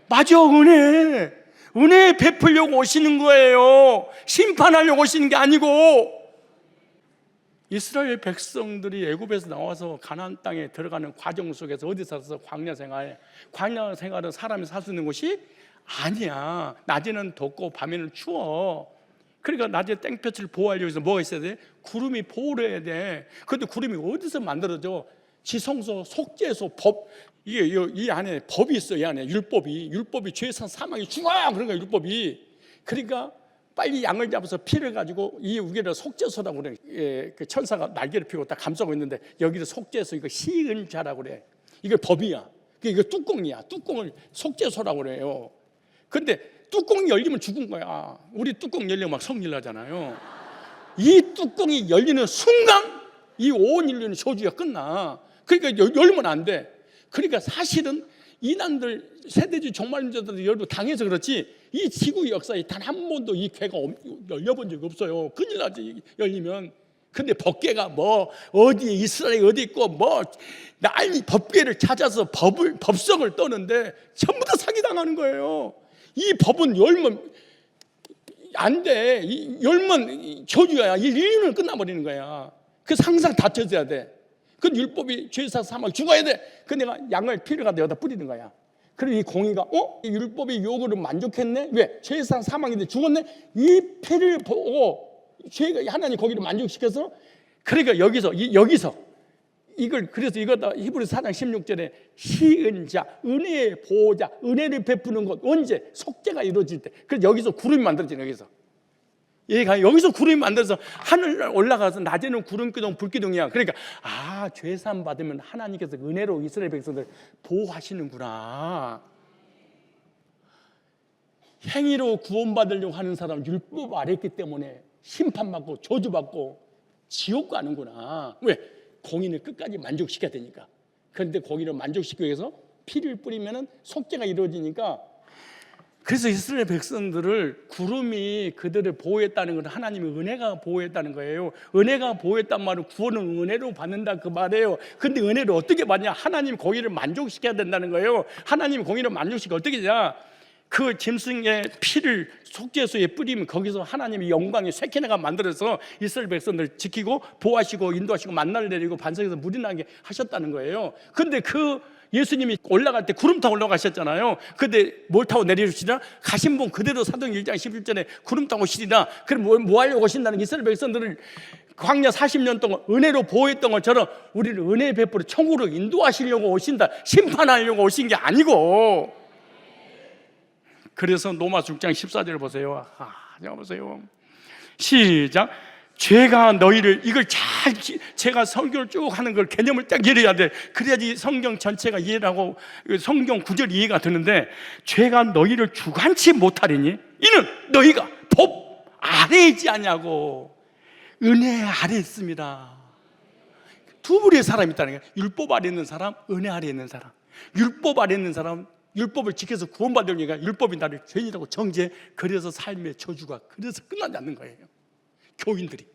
맞아, 은혜 베풀려고 오시는 거예요. 심판하려고 오시는 게 아니고. 이스라엘 백성들이 애굽에서 나와서 가나안 땅에 들어가는 과정 속에서 어디 살아서 광야 생활은 사람이 살 수 있는 곳이 아니야. 낮에는 덥고 밤에는 추워. 그러니까 낮에 땡볕을 보호하려고 해서 뭐가 있어야 돼? 구름이 보호를 해야 돼. 그런데 구름이 어디서 만들어져? 지성소, 속죄소, 법, 이 안에 법이 있어. 이 안에 율법이 죄산 사망이 죽어. 그런 거야, 율법이. 그러니까 빨리 양을 잡아서 피를 가지고 이 우리를 속죄소라고 그래. 그 천사가 날개를 펴고 딱 감싸고 있는데 여기를 속죄소, 이거 시은 자라고 그래. 이거 법이야. 이거 뚜껑이야. 뚜껑을 속죄소라고 그래요. 근데 뚜껑이 열리면 죽은 거야. 우리 뚜껑 열리면 막 성질 나잖아요. 이 뚜껑이 열리는 순간 이 온 인류는 저주가 끝나. 그러니까 열면 안 돼. 그러니까 사실은 이난들 세대주 종말론자들도 열고 당해서 그렇지 이 지구 역사에 단 한 번도 이 괴가 열려본 적이 없어요. 큰일 나지 열리면. 근데 법궤가 뭐 어디 이스라엘 어디 있고 뭐 난리 법궤를 찾아서 법석을 떠는데 전부 다 사기당하는 거예요. 이 법은 열면 안 돼. 열면 저주야. 인류는 끝나버리는 거야. 그래서 항상 다쳐져야 돼. 그 율법이 죄사 사망 죽어야 돼. 그 내가 양을 피를 가다 여기다 뿌리는 거야. 그럼 이 공의가 이 율법의 요구를 만족했네. 왜? 죄사 사망인데 죽었네. 이 피를 보고 죄가 하나님 거기를 만족시켜서 그러니까 여기서 이걸 그래서 이거다 히브리서 4장 16절에 시은 자, 은혜의 보호자, 은혜를 베푸는 것 언제? 속죄가 이루어질 때. 그래서 여기서 구름이 만들어지는 여기서. 얘가 여기서 구름이 만들어서 하늘날 올라가서 낮에는 구름기둥 불기둥이야. 그러니까 죄사함 받으면 하나님께서 은혜로 이스라엘 백성들 보호하시는구나. 행위로 구원받으려고 하는 사람 율법 아래 있기 때문에 심판받고 저주받고 지옥 가는구나. 왜? 공의를 끝까지 만족시켜야 되니까. 그런데 공의를 만족시키기 위해서 피를 뿌리면 속죄가 이루어지니까, 그래서 이스라엘 백성들을 구름이 그들을 보호했다는 건 하나님의 은혜가 보호했다는 거예요. 은혜가 보호했단 말은 구원은 은혜로 받는다 그 말이에요. 근데 은혜를 어떻게 받냐? 하나님 공의를 만족시켜야 된다는 거예요. 하나님 공의를 만족시켜 어떻게 되냐? 그 짐승의 피를 속죄소에 뿌리면 거기서 하나님의 영광의 쉐키나가 만들어서 이스라엘 백성들 지키고 보호하시고 인도하시고 만나를 내리고 반석에서 물이 나게 하셨다는 거예요. 근데 그 예수님이 올라갈 때 구름 타고 올라가셨잖아요. 근데 뭘 타고 내려오시나? 가신 분 그대로 사도행 1장 11절에 구름 타고 오시리라. 그럼 뭐 하려고 오신다는 이스라엘 백성들을 광야 40년 동안 은혜로 보호했던 것처럼 우리를 은혜 베풀어 천국으로 인도하시려고 오신다. 심판하려고 오신 게 아니고. 그래서 로마서 6장 14절을 보세요. 제가 보세요. 시작. 죄가 너희를, 이걸 잘, 제가 설교를 쭉 하는 걸 개념을 딱 이해해야 돼. 그래야지 성경 전체가 이해를 하고 성경 구절이 이해가 되는데, 죄가 너희를 주관치 못하리니 이는 너희가 법 아래에 있지 않냐고. 은혜 아래에 있습니다. 두 부류의 사람이 있다는 거예요. 율법 아래에 있는 사람, 은혜 아래에 있는 사람. 율법 아래에 있는 사람, 율법을 지켜서 구원받으려니까 율법이 나를 죄인이라고 정죄해. 그래서 삶의 저주가 그래서 끝나지 않는 거예요. 교인들이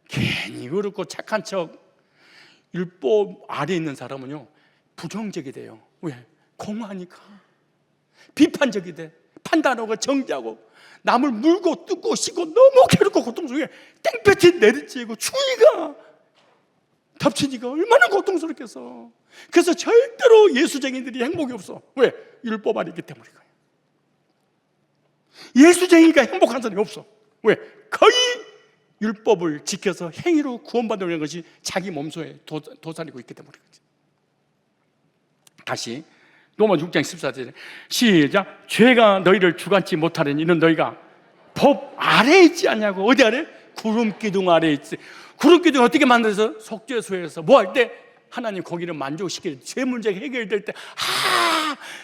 괜히 어렵고 착한 척 율법 아래에 있는 사람은요 부정적이 돼요. 왜? 공허하니까. 비판적이 돼. 판단하고 정죄하고 남을 물고 뜯고 씻고 너무 괴롭고 고통스럽게 땡볕이 내리쬐고 추위가 덮치니까 얼마나 고통스럽겠어. 그래서 절대로 예수쟁이들이 행복이 없어. 왜? 율법 아래 있기 때문이에요. 예수쟁이가 행복한 사람이 없어. 왜? 거의 율법을 지켜서 행위로 구원받는 것이 자기 몸소에 도사리고 있기 때문이거지. 다시 로마서 6장 14절에 시작. 죄가 너희를 주관치 못하려니 이는 너희가 법 아래에 있지 않냐고. 어디 아래? 구름기둥 아래에 있지. 구름기둥 어떻게 만들어서? 속죄소에서 뭐 할 때? 하나님 거기를 만족시킬 때, 죄 문제가 해결될 때,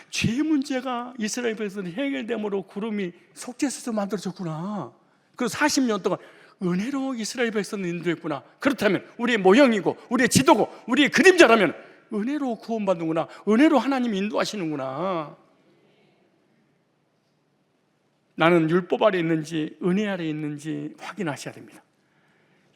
죄 문제가 이스라엘 백성이 해결됨으로 구름이 속죄소에서 만들어졌구나. 그래서 40년 동안 은혜로 이스라엘 백성을 인도했구나. 그렇다면 우리의 모형이고 우리의 지도고 우리의 그림자라면 은혜로 구원받는구나. 은혜로 하나님이 인도하시는구나. 나는 율법 아래 있는지 은혜 아래 있는지 확인하셔야 됩니다.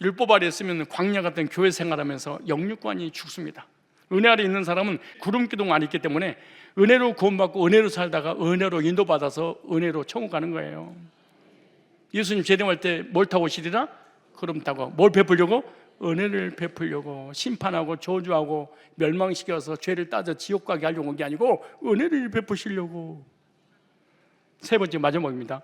율법 아래 있으면 광야 같은 교회 생활하면서 영육관이 죽습니다. 은혜 아래 있는 사람은 구름기둥 안에 있기 때문에 은혜로 구원받고 은혜로 살다가 은혜로 인도받아서 은혜로 천국 가는 거예요. 예수님 재림할 때 뭘 타고 오시리라? 구름 타고. 뭘 베풀려고? 은혜를 베풀려고. 심판하고 저주하고 멸망시켜서 죄를 따져 지옥 가게 하려고 온 게 아니고 은혜를 베푸시려고. 세 번째 마지막입니다.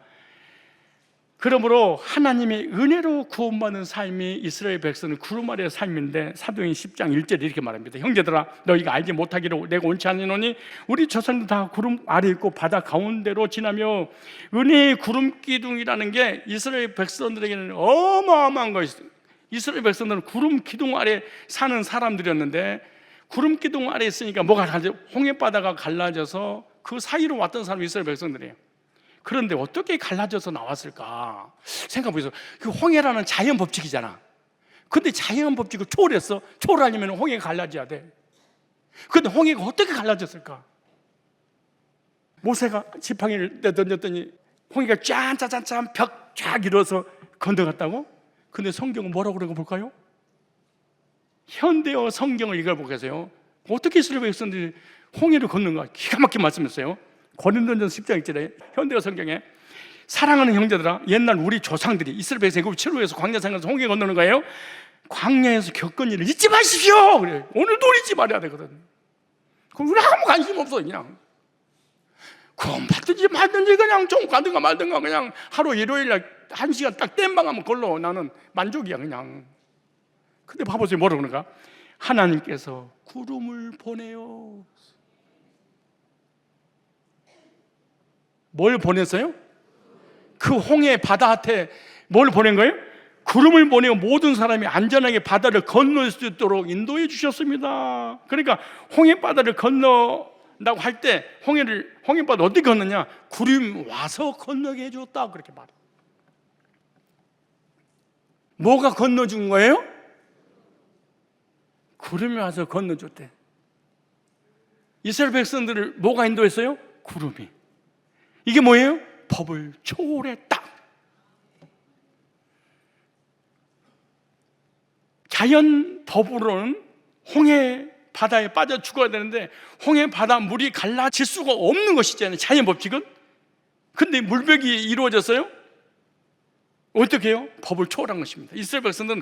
그러므로 하나님의 은혜로 구원받는 삶이 이스라엘 백성은 구름 아래의 삶인데, 사도행 10장 1절에 이렇게 말합니다. 형제들아, 너희가 알지 못하기를 내가 원치 않으노니 우리 조상들 다 구름 아래 있고 바다 가운데로 지나며. 은혜의 구름 기둥이라는 게 이스라엘 백성들에게는 어마어마한 것이었어요. 이스라엘 백성들은 구름 기둥 아래 사는 사람들이었는데, 구름 기둥 아래 있으니까 뭐가 갈라져? 홍해바다가 갈라져서 그 사이로 왔던 사람이 이스라엘 백성들이에요. 그런데 어떻게 갈라져서 나왔을까 생각해보세요. 그 홍해라는 자연 법칙이잖아. 근데 자연 법칙을 초월했어. 초월하려면 홍해가 갈라져야 돼. 근데 홍해가 어떻게 갈라졌을까? 모세가 지팡이를 던졌더니 홍해가 짠짠짠짠 벽 쫙 일어서 건너갔다고? 근데 성경은 뭐라고 그런 거 볼까요? 현대어 성경을 읽어보겠어요. 어떻게 이스라엘 백성들이 홍해를 걷는가? 기가 막힌 말씀이었어요. 고린도전서 10장 1절에 현대어 성경에 사랑하는 형제들아, 옛날 우리 조상들이 이스라엘 백성이 치료해서 광야 생활에서 홍해 건너는 거예요. 광야에서 겪은 일을 잊지 마십시오. 그래. 오늘도 잊지 말아야 되거든. 그럼 우리 아무 관심 없어. 그냥 그럼 받든지 말든지 그냥 좀 가든가 말든가 그냥 하루 일요일날 1시간 딱 땜방하면 걸러. 나는 만족이야 그냥. 근데 봐보세요. 뭐라고 그러는가? 하나님께서 구름을 보내요. 뭘 보냈어요? 그 홍해 바다한테 뭘 보낸 거예요? 구름을 보내어 모든 사람이 안전하게 바다를 건널 수 있도록 인도해 주셨습니다. 그러니까 홍해 바다를 건너라고 할 때 홍해 바다 어떻게 건너냐? 구름이 와서 건너게 해줬다 그렇게 말해요. 뭐가 건너준 거예요? 구름이 와서 건너줬대. 이스라엘 백성들을 뭐가 인도했어요? 구름이. 이게 뭐예요? 법을 초월했다. 자연 법으로는 홍해 바다에 빠져 죽어야 되는데 홍해 바다 물이 갈라질 수가 없는 것이잖아요, 자연 법칙은. 근데 물벽이 이루어졌어요? 어떻게 해요? 법을 초월한 것입니다. 이스라엘 백성들은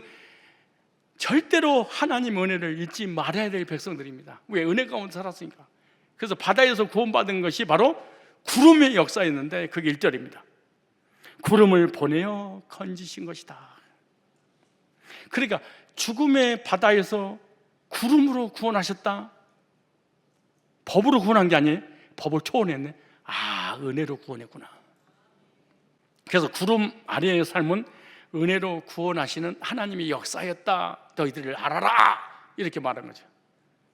절대로 하나님 은혜를 잊지 말아야 될 백성들입니다. 왜? 은혜 가운데 살았으니까. 그래서 바다에서 구원받은 것이 바로 구름의 역사였는데 그게 1절입니다. 구름을 보내어 건지신 것이다. 그러니까 죽음의 바다에서 구름으로 구원하셨다. 법으로 구원한 게 아니에요. 법을 초월했네. 아, 은혜로 구원했구나. 그래서 구름 아래의 삶은 은혜로 구원하시는 하나님의 역사였다. 너희들을 알아라. 이렇게 말한 거죠.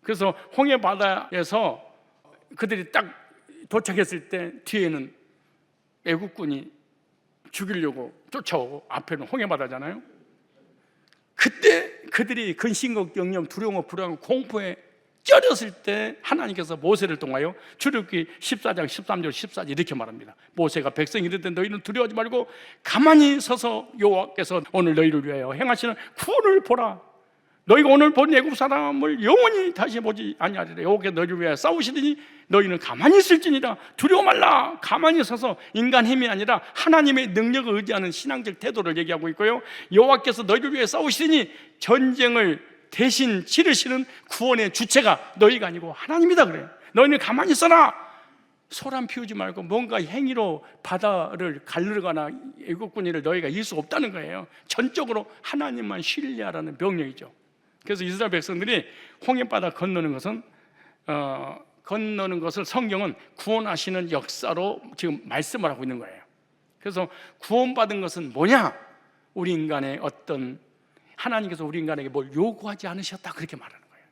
그래서 홍해 바다에서 그들이 딱 도착했을 때 뒤에는 애국군이 죽이려고 쫓아오고 앞에는 홍해 바다잖아요. 그때 그들이 근심걱정염 두려움 불안 공포에 쩔었을 때 하나님께서 모세를 통하여 출애굽기 14장 13절 14절 이렇게 말합니다. 모세가 백성이 이르되 너희는 두려워하지 말고 가만히 서서 여호와께서 오늘 너희를 위하여 행하시는 구원을 보라. 너희가 오늘 본 애굽 사람을 영원히 다시 보지 아니하리라. 여호와께서 너희를 위하여 싸우시더니 너희는 가만히 있을지니라. 두려워 말라. 가만히 서서 인간 힘이 아니라 하나님의 능력을 의지하는 신앙적 태도를 얘기하고 있고요. 여호와께서 너희를 위해 싸우시더니 전쟁을 대신 치르시는 구원의 주체가 너희가 아니고 하나님이다 그래요. 너희는 가만히 있어라. 소란 피우지 말고 뭔가 행위로 바다를 가르거나 애국군인을 너희가 이길 수 없다는 거예요. 전적으로 하나님만 신뢰하라는 명령이죠. 그래서 이스라엘 백성들이 홍해바다 건너는 것을 성경은 구원하시는 역사로 지금 말씀을 하고 있는 거예요. 그래서 구원받은 것은 뭐냐? 우리 인간의 어떤 하나님께서 우리 인간에게 뭘 요구하지 않으셨다 그렇게 말하는 거예요.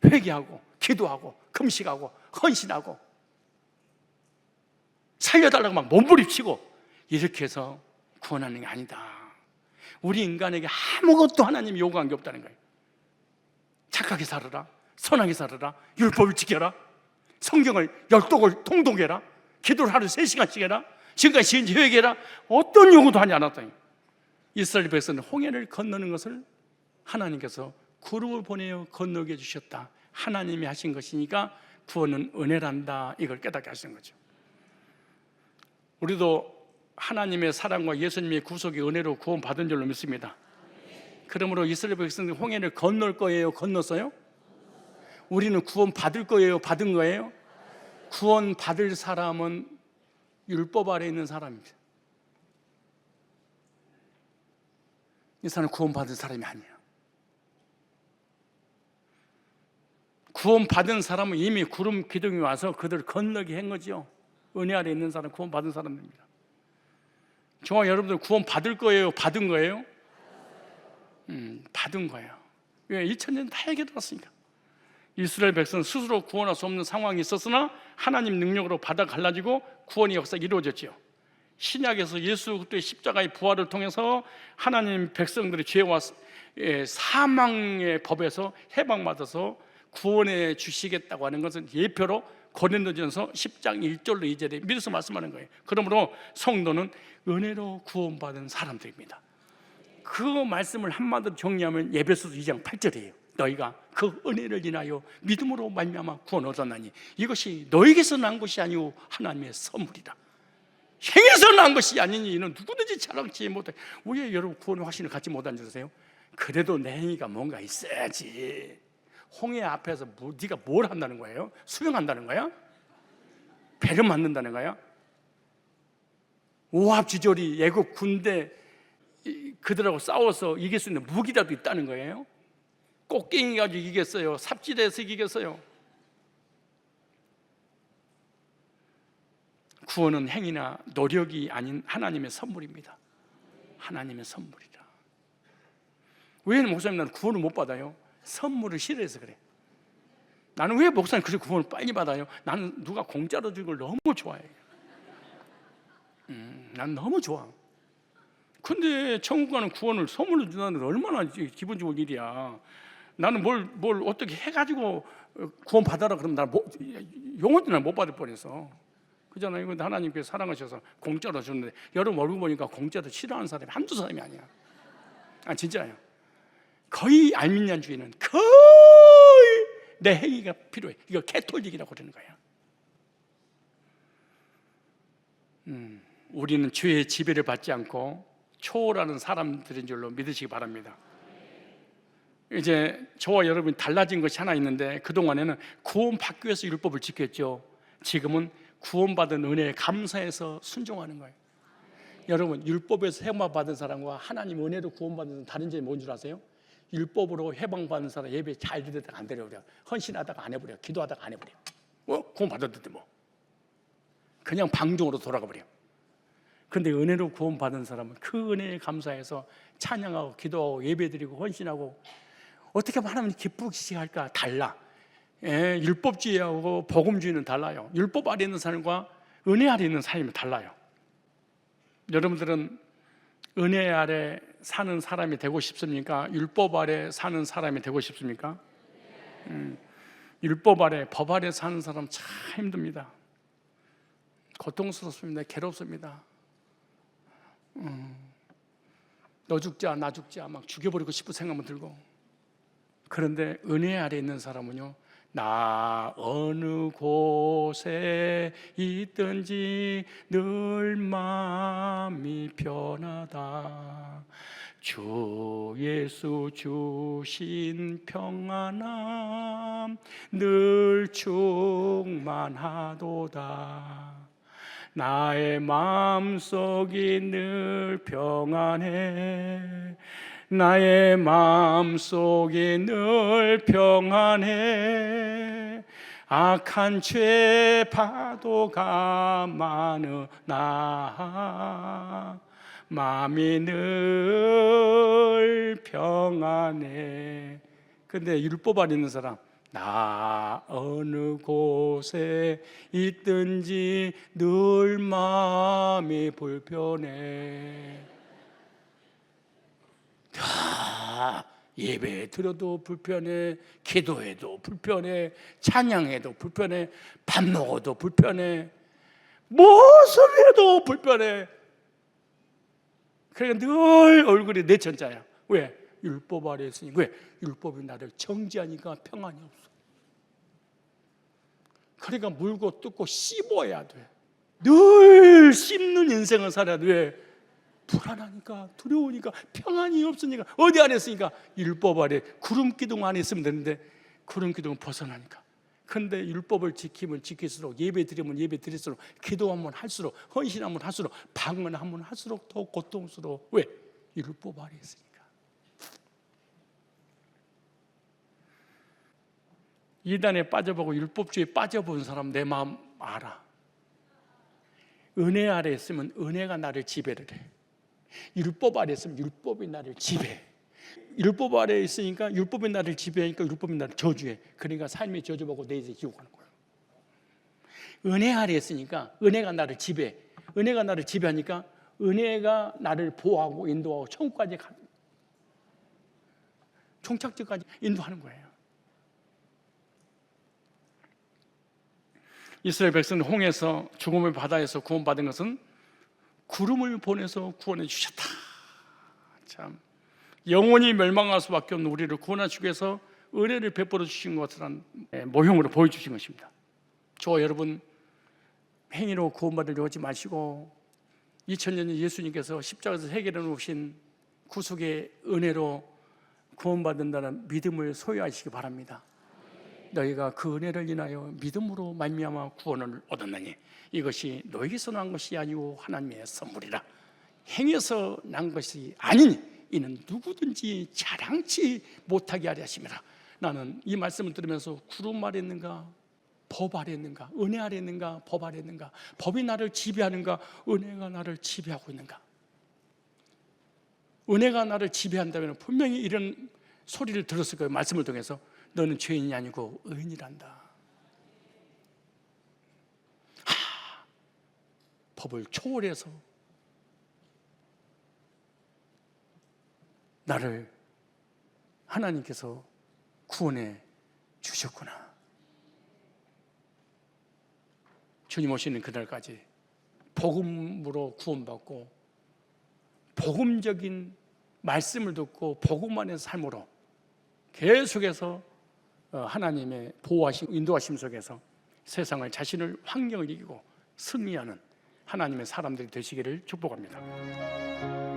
회개하고 기도하고 금식하고 헌신하고 살려달라고 막 몸부림치고 이렇게 해서 구원하는 게 아니다. 우리 인간에게 아무것도 하나님이 요구한 게 없다는 거예요. 착하게 살아라, 선하게 살아라, 율법을 지켜라, 성경을 열독을 통독해라, 기도를 하루 3시간씩 해라, 지금까지 지은 회개해라. 어떤 요구도 하지 않았다니. 이스라엘 백성은 홍해를 건너는 것을 하나님께서 구름을 보내어 건너게 해주셨다. 하나님이 하신 것이니까 구원은 은혜란다. 이걸 깨닫게 하신 거죠. 우리도 하나님의 사랑과 예수님의 구속의 은혜로 구원받은 줄로 믿습니다. 그러므로 이스라엘 백성들이 홍해를 건널 거예요? 건넜어요? 우리는 구원 받을 거예요? 받은 거예요? 구원 받을 사람은 율법 아래 있는 사람입니다. 이 사람은 구원 받은 사람이 아니에요. 구원 받은 사람은 이미 구름 기둥이 와서 그들을 건너게 한 거죠. 은혜 아래 있는 사람, 구원 받은 사람입니다. 저와 여러분들 구원 받을 거예요? 받은 거예요? 받은 거예요. 왜? 2000년 다 해결됐으니까. 이스라엘 백성은 스스로 구원할 수 없는 상황이 있었으나 하나님 능력으로 바다 갈라지고 구원의 역사가 이루어졌죠. 신약에서 예수 그리스도의 십자가의 부활을 통해서 하나님 백성들의 죄와 사망의 법에서 해방받아서 구원해 주시겠다고 하는 것은 예표로 고린도전서 10장 1절로 2절에 믿어서 말씀하는 거예요. 그러므로 성도는 은혜로 구원받은 사람들입니다. 그 말씀을 한마디로 정리하면 에베소서 2장 8절이에요. 너희가 그 은혜를 인하여 믿음으로 말미암아 구원을 얻었나니 이것이 너희에게서 난 것이 아니오 하나님의 선물이다. 행해서 난 것이 아니니 이는 누구든지 자랑치 못해. 왜 여러분 구원의 확신을 갖지 못한 줄 아세요? 그래도 내 행위가 뭔가 있어야지. 홍해 앞에서 네가 뭘 한다는 거예요? 수영한다는 거야? 배를 만든다는 거야? 오합지졸이 애국 군대 그들하고 싸워서 이길 수 있는 무기라도 있다는 거예요? 꽃갱이 가지고 이기겠어요? 삽질해서 이기겠어요? 구원은 행위나 노력이 아닌 하나님의 선물입니다. 하나님의 선물이다. 왜 목사님 나는 구원을 못 받아요? 선물을 싫어해서 그래. 나는 왜 목사님 그렇게 구원을 빨리 받아요? 나는 누가 공짜로 주는 걸 너무 좋아해요. 난 너무 좋아. 근데 천국 가는 구원을 선물로 준다는 건 얼마나 기분 좋은 일이야. 나는 뭘 어떻게 해가지고 구원 받아라 그러면 나 영원히 못 받을 뻔했어. 그잖아요. 근데 하나님께서 사랑하셔서 공짜로 줬는데 여러분 얼굴 보니까 공짜로 싫어하는 사람이 한두 사람이 아니야. 진짜예요. 거의 알미니안주의는 거의 내 행위가 필요해. 이거 캐톨릭이라고 그러는 거야. 우리는 죄의 지배를 받지 않고 초월하는 사람들인 줄로 믿으시기 바랍니다. 이제 저와 여러분이 달라진 것이 하나 있는데, 그동안에는 구원받기 위해서 율법을 지켰죠. 지금은 구원받은 은혜에 감사해서 순종하는 거예요. 여러분, 율법에서 해방받은 사람과 하나님 은혜로 구원받은 사람 다른 점이 뭔 줄 아세요? 율법으로 해방받은 사람 예배 잘 드리다가 안 드려버려. 헌신하다가 안 해버려. 기도하다가 안 해버려. 구원받았는데 뭐 그냥 방종으로 돌아가 버려. 근데 은혜로 구원받은 사람은 그 은혜에 감사해서 찬양하고 기도하고 예배드리고 헌신하고, 어떻게 하면 하나님 기쁘시게 할까? 달라. 율법주의하고 복음주의는 달라요. 율법 아래 있는 삶과 은혜 아래 있는 삶이 달라요. 여러분들은 은혜 아래 사는 사람이 되고 싶습니까? 율법 아래 사는 사람이 되고 싶습니까? 율법 아래, 법 아래 사는 사람 참 힘듭니다. 고통스럽습니다. 괴롭습니다. 너 죽자 나 죽자 막 죽여버리고 싶은 생각만 들고. 그런데 은혜 아래 있는 사람은요, 나 어느 곳에 있든지 늘 마음이 편하다. 주 예수 주신 평안함 늘 충만하도다. 나의 마음속이 늘 평안해. 나의 마음속이 늘 평안해. 악한 죄 파도가 많으나 마음이 늘 평안해. 근데 율법 아래 있는 사람, 나 어느 곳에 있든지 늘 마음이 불편해. 예배 드려도 불편해, 기도해도 불편해, 찬양해도 불편해, 밥 먹어도 불편해, 무슨 해도 불편해. 그러니까 늘 얼굴이 내천자야. 왜? 율법 아래 있으니. 왜? 율법이 나를 정지하니까 평안이 없어. 그러니까 물고 뜯고 씹어야 돼. 늘 씹는 인생을 살아야 돼. 왜? 불안하니까, 두려우니까, 평안이 없으니까. 어디 안에 있으니까? 율법 아래 구름기둥 안에 있으면 되는데 구름기둥은 벗어나니까. 근데 율법을 지키면 지킬수록, 예배 드리면 예배 드릴수록, 기도하면 할수록, 헌신하면 할수록, 방언하면 할수록 더 고통스러워. 왜? 율법 아래 있으니까. 이단에 빠져보고 율법주의에 빠져본 사람 내 마음 알아. 은혜 아래 있으면 은혜가 나를 지배를 해. 율법 아래 있으면 율법이 나를 지배해. 율법 아래 있으니까 율법이 나를 지배하니까 율법이 나를 저주해. 그러니까 삶이 저주받고 내 인생 지옥 가는 거예요. 은혜 아래 있으니까 은혜가 나를 지배해. 은혜가 나를 지배하니까 은혜가 나를 보호하고 인도하고 천국까지 가는, 종착지까지 인도하는 거예요. 이스라엘 백성은 홍해에서, 죽음의 바다에서 구원받은 것은 구름을 보내서 구원해 주셨다. 참, 영원히 멸망할 수밖에 없는 우리를 구원하시기 위해서 은혜를 베풀어 주신 것을 모형으로 보여주신 것입니다. 저와 여러분, 행위로 구원받으려고 하지 마시고 2000년 전 예수님께서 십자가에서 해결해 놓으신 구속의 은혜로 구원받는다는 믿음을 소유하시기 바랍니다. 너희가 그 은혜를 인하여 믿음으로 말미암아 구원을 얻었느니 이것이 너희에서 난 것이 아니고 하나님의 선물이라. 행해서 난 것이 아니니 이는 누구든지 자랑치 못하게 하려 하심이라. 나는 이 말씀을 들으면서 구름 아래 있는가, 법 아래 있는가? 은혜 아래 있는가? 법 아래 있는가? 법이 나를 지배하는가? 은혜가 나를 지배하고 있는가? 은혜가 나를 지배한다면 분명히 이런 소리를 들었을 거예요. 말씀을 통해서 너는 죄인이 아니고 의인이란다. 법을 초월해서 나를 하나님께서 구원해 주셨구나. 주님 오시는 그날까지 복음으로 구원받고 복음적인 말씀을 듣고 복음 안의 삶으로 계속해서 하나님의 보호하심, 인도하심 속에서 세상을, 자신을, 환경을 이기고 승리하는 하나님의 사람들이 되시기를 축복합니다.